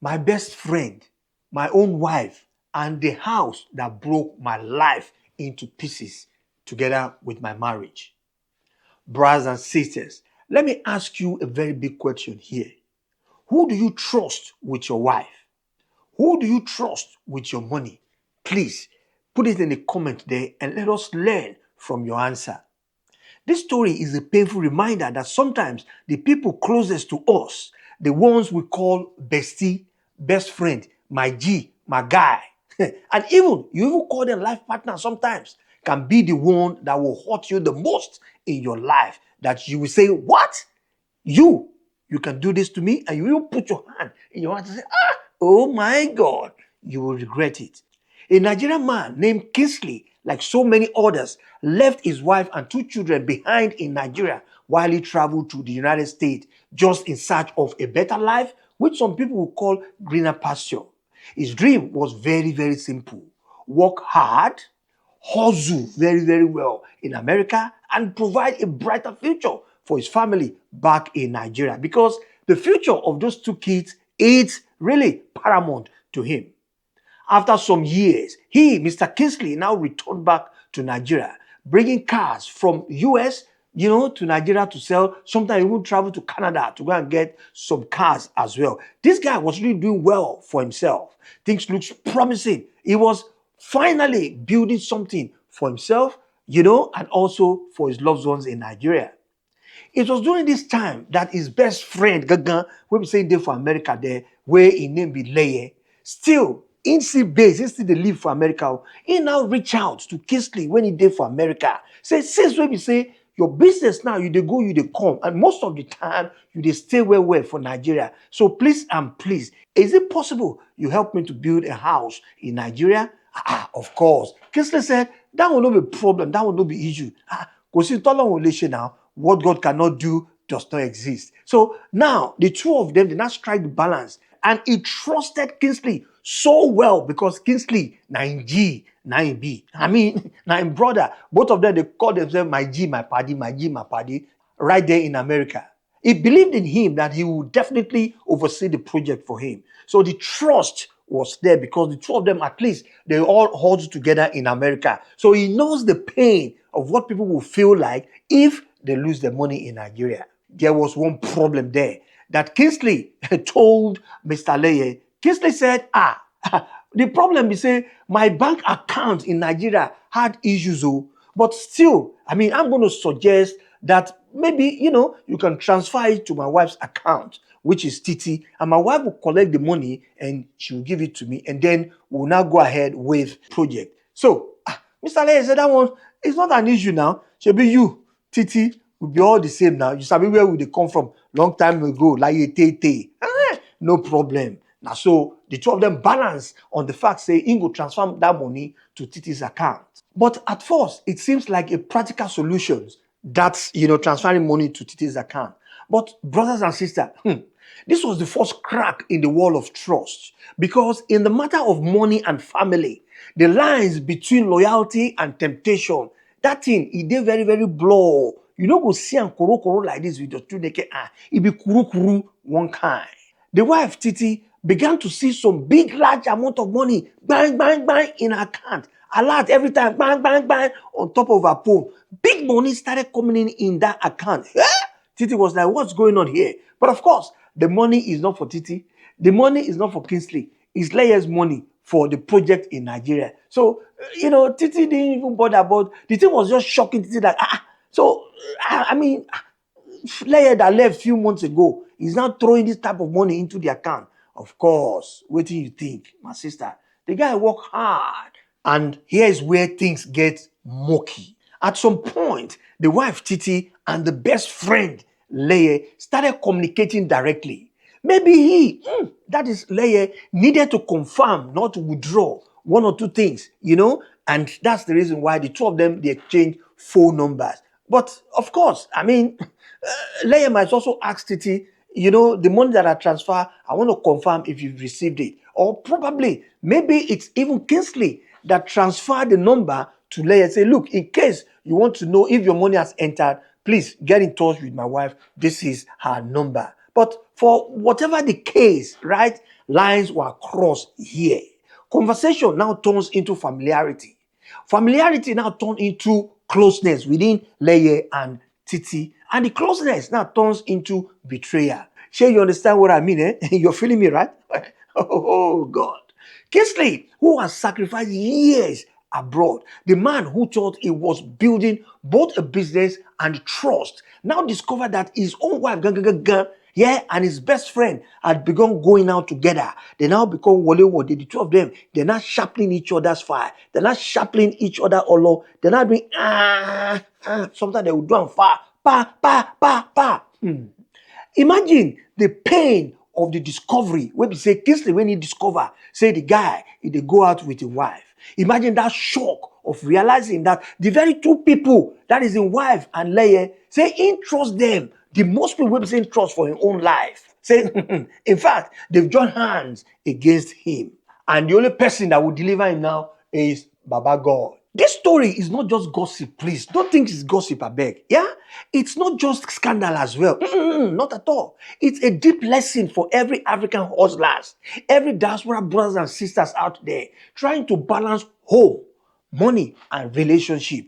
my best friend, my own wife, and the house that broke my life into pieces together with my marriage. Brothers and sisters, let me ask you a very big question here. Who do you trust with your wife? Who do you trust with your money? Please put it in the comment there and let us learn from your answer. This story is a painful reminder that sometimes the people closest to us, the ones we call bestie, best friend, my G, my guy, and even you even call them life partner sometimes, can be the one that will hurt you the most in your life. That you will say, what? You can do this to me, and you will put your hand in your heart and say, oh my God, you will regret it. A Nigerian man named Kinsley, like so many others, left his wife and two children behind in Nigeria while he traveled to the United States just in search of a better life, which some people will call greener pasture. His dream was very, very simple. Work hard, hustle very, very well in America, and provide a brighter future for his family back in Nigeria, because the future of those two kids is really paramount to him. After some years, Mr. Kinsley, now returned back to Nigeria, bringing cars from US, to Nigeria to sell. Sometimes he would travel to Canada to go and get some cars as well. This guy was really doing well for himself. Things looked promising. He was finally building something for himself, and also for his loved ones in Nigeria. It was during this time that his best friend, Gaga, we be saying there for America there, where he named be Leye, still in see base, he still they live for America. He now reach out to Kinsley when he did for America. Say, since we say your business now, you they go, you they come, and most of the time you they stay well for Nigeria. So please and please, is it possible you help me to build a house in Nigeria? Of course. Kinsley said that will not be a problem, that will not be issue. Because it's long relation now. What God cannot do does not exist. So now the two of them did not strike the balance, and he trusted Kinsley so well because Kinsley, 9G, 9B. I mean, 9 brother. Both of them, they call themselves my G, my paddy, my G, my paddy, right there in America. He believed in him that he would definitely oversee the project for him. So the trust was there because the two of them, at least, they all hold together in America. So he knows the pain of what people will feel like if they lose their money in Nigeria. There was one problem there that Kinsley told Mr. Leye. Kinsley said, the problem is, say, my bank account in Nigeria had issues, but still, I'm going to suggest that maybe, you can transfer it to my wife's account, which is Titi, and my wife will collect the money and she will give it to me, and then we'll now go ahead with project. So, Mr. Leye said that one, it's not an issue now. Should be you, Titi, will be all the same now. You sabi where would they come from long time ago, like a tete. No problem. Now, so the two of them balance on the fact, say, he will transfer that money to Titi's account. But at first, it seems like a practical solution that's, transferring money to Titi's account. But brothers and sisters, this was the first crack in the wall of trust, because in the matter of money and family, the lines between loyalty and temptation, that thing, it dey very, very blur. You don't go see and koro like this with your two naked eye. It be kuru one kind. The wife, Titi, began to see some big, large amount of money, bang, bang, bang, in her account. A lot every time, bang, bang, bang, on top of her phone. Big money started coming in that account. Titi was like, what's going on here? But of course, the money is not for Titi. The money is not for Kinsley. It's Leye's money for the project in Nigeria. So, Titi didn't even bother about, the thing was just shocking Titi like, Leye that left a few months ago is now throwing this type of money into the account. Of course, what do you think, my sister? The guy worked hard. And here is where things get murky. At some point, the wife, Titi, and the best friend, Leye, started communicating directly. Maybe that is Leye, needed to confirm, not to withdraw one or two things, and that's the reason why the two of them, they exchanged phone numbers. But of course, Leye might also ask Titi, the money that I transfer, I want to confirm if you've received it. Or probably, maybe it's even Kinsley that transferred the number to Leye and say, look, in case you want to know if your money has entered, please get in touch with my wife. This is her number. But For whatever the case, right? Lines were crossed here. Conversation now turns into familiarity. Familiarity now turns into closeness within Leye and Titi. And the closeness now turns into betrayal. Sure, you understand what I mean, eh? You're feeling me, right? Oh, God. Kinsley, who has sacrificed years abroad, the man who thought he was building both a business and trust, now discovered that his own wife, yeah, and his best friend had begun going out together. They now become wole. The two of them, they're not sharpening each other's fire. They're not sharpening each other olo. They're not doing sometimes they will do on fire. Pa. Imagine the pain of the discovery. When we say Kinsley, when he discover, say the guy, he dey go out with his wife. Imagine that shock of realizing that the very two people, that is his wife and Leye, say he trust them. The most people will say trust for his own life. Say, in fact, they've joined hands against him. And the only person that will deliver him now is Baba God. This story is not just gossip, please. Don't think it's gossip, I beg. Yeah? It's not just scandal as well. Not at all. It's a deep lesson for every African hustlers, every diaspora brothers and sisters out there trying to balance home, money, and relationship.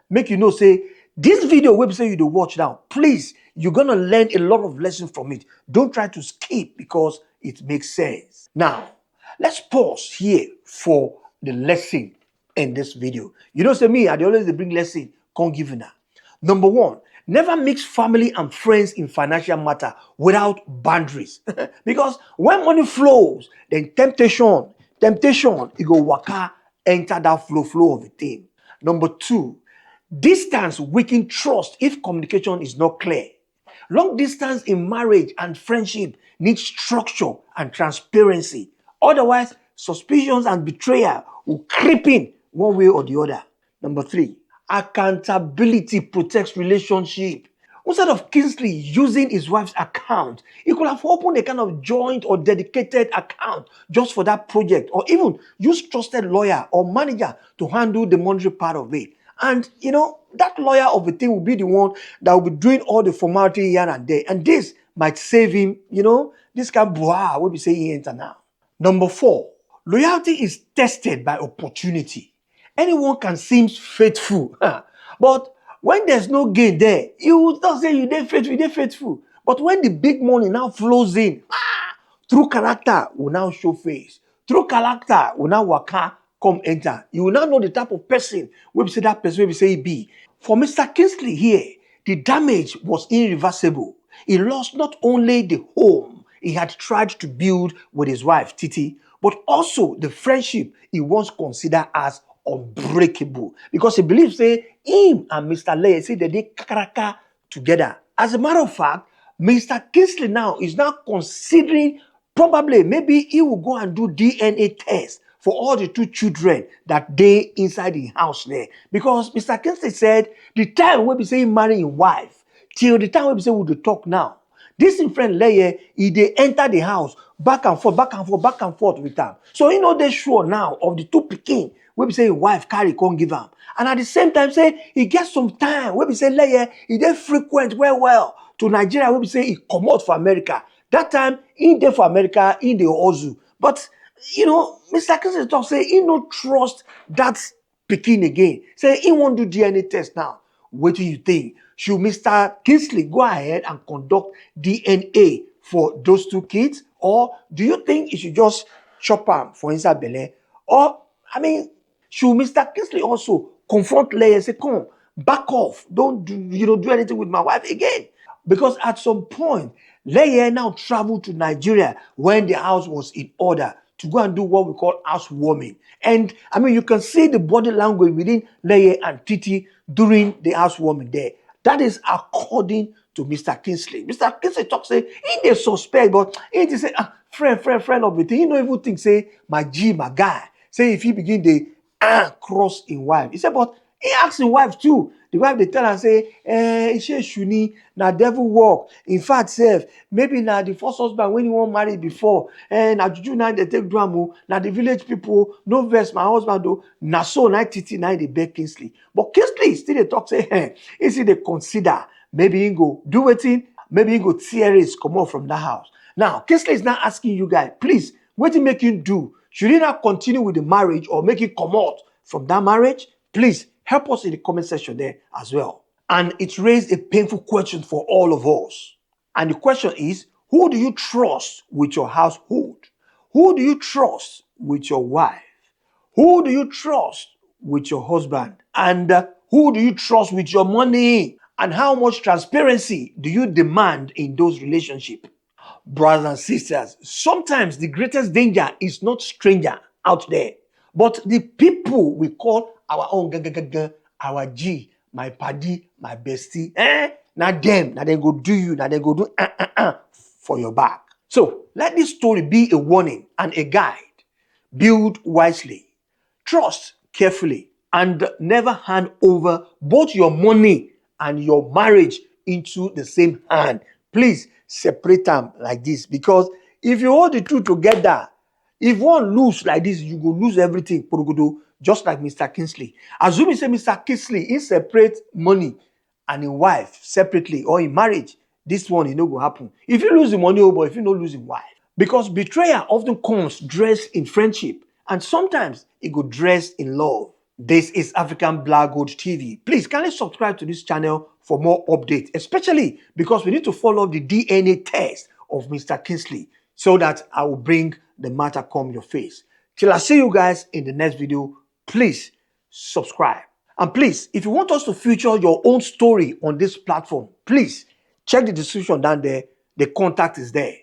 Make you know, say, this video website you watch now, please, you're going to learn a lot of lessons from it. Don't try to skip because it makes sense. Now, let's pause here for the lesson in this video. You know, say me, I always bring lesson, can't give you now. Number one, never mix family and friends in financial matter without boundaries. Because when money flows, then temptation, it go waka, enter that flow of the thing. Number two, distance weaken trust if communication is not clear. Long distance in marriage and friendship needs structure and transparency. Otherwise, suspicions and betrayal will creep in one way or the other. Number three, accountability protects relationship. Instead of Kinsley using his wife's account, he could have opened a kind of joint or dedicated account just for that project, or even use trusted lawyer or manager to handle the monetary part of it. And, you know, that lawyer of the thing will be the one that will be doing all the formality here and there. And this might save him, you know, this kind of blah, will be saying he enter now. Number four, loyalty is tested by opportunity. Anyone can seem faithful, but when there's no gain there, you will not say you're faithful. But when the big money now flows in, true character will now show face. True character will now waka come enter. You will now know the type of person we say that person we say he be. For Mr. Kinsley here, the damage was irreversible. He lost not only the home he had tried to build with his wife Titi, but also the friendship he once considered as unbreakable. Because he believes say him and Mr. Leye say that they kakaraka together. As a matter of fact, Mr. Kinsley now is now considering probably maybe he will go and do DNA test for all the two children that they inside the house there. Because Mr. Kinsley said the time when we say he marry his wife till the time when we say we will talk now. This in friend Leye, he they enter the house back and forth with them. So he know they sure now of the two pikin wey be say his wife carry can't give am. And at the same time say he get some time wey be say Leye, he dey frequent well to Nigeria wey be say he comot for America. That time he dey for America, he dey hustle. But you know, Mr. Kinsley talk say he no trust that pikin again. Say he won't do DNA test now. What do you think? Should Mr. Kinsley go ahead and conduct DNA for those two kids? Or do you think he should just chop am for inside belle? Or, I mean, should Mr. Kinsley also confront Leye and say, come, back off. Don't do anything with my wife again? Because at some point, Leye now traveled to Nigeria when the house was in order to go and do what we call housewarming. And I mean, you can see the body language within Leye and Titi during the housewarming there. That is according to Mr. Kinsley. Mr. Kinsley talks say he dey suspect, but he just say friend of the thing. He no even think say my guy. Say if he begin the cross in wife. He said, but he asked his wife too. The wife they tell her say, Ishe Shuni, na devil work. In fact, self, maybe na the first husband when he won't marry before, and na juju na they take drama, na the village people, no verse my husband do, na so na Titi na they beg Kinsley. But Kinsley still they talk say, he see they consider maybe he go do wetin maybe you go tears come out from that house. Now, Kinsley is now asking you guys, please, what do you make you do? Should you not continue with the marriage or make it come out from that marriage? Please help us in the comment section there as well. And it raised a painful question for all of us. And the question is, who do you trust with your household? Who do you trust with your wife? Who do you trust with your husband? And who do you trust with your money? And how much transparency do you demand in those relationships? Brothers and sisters, sometimes the greatest danger is not stranger out there, but the people we call our own our G, my paddy, my bestie. Now them, now they go do you, now they go do for your back. So let this story be a warning and a guide. Build wisely, trust carefully, and never hand over both your money and your marriage into the same hand. Please separate them like this, because if you hold the two together, if one lose like this, you go lose everything. Just like Mr. Kinsley. Assuming say Mr. Kinsley, he separate money and his wife separately, or in marriage, this one, no go happen. If you lose the money, but if you don't lose the wife. Because betrayal often comes dressed in friendship, and sometimes it go dressed in love. This is African Black Gold TV. Please kindly subscribe to this channel for more updates, especially because we need to follow the DNA test of Mr. Kinsley so that I will bring the matter come your face. Till I see you guys in the next video, please subscribe. And please, if you want us to feature your own story on this platform, please check the description down there. The contact is there.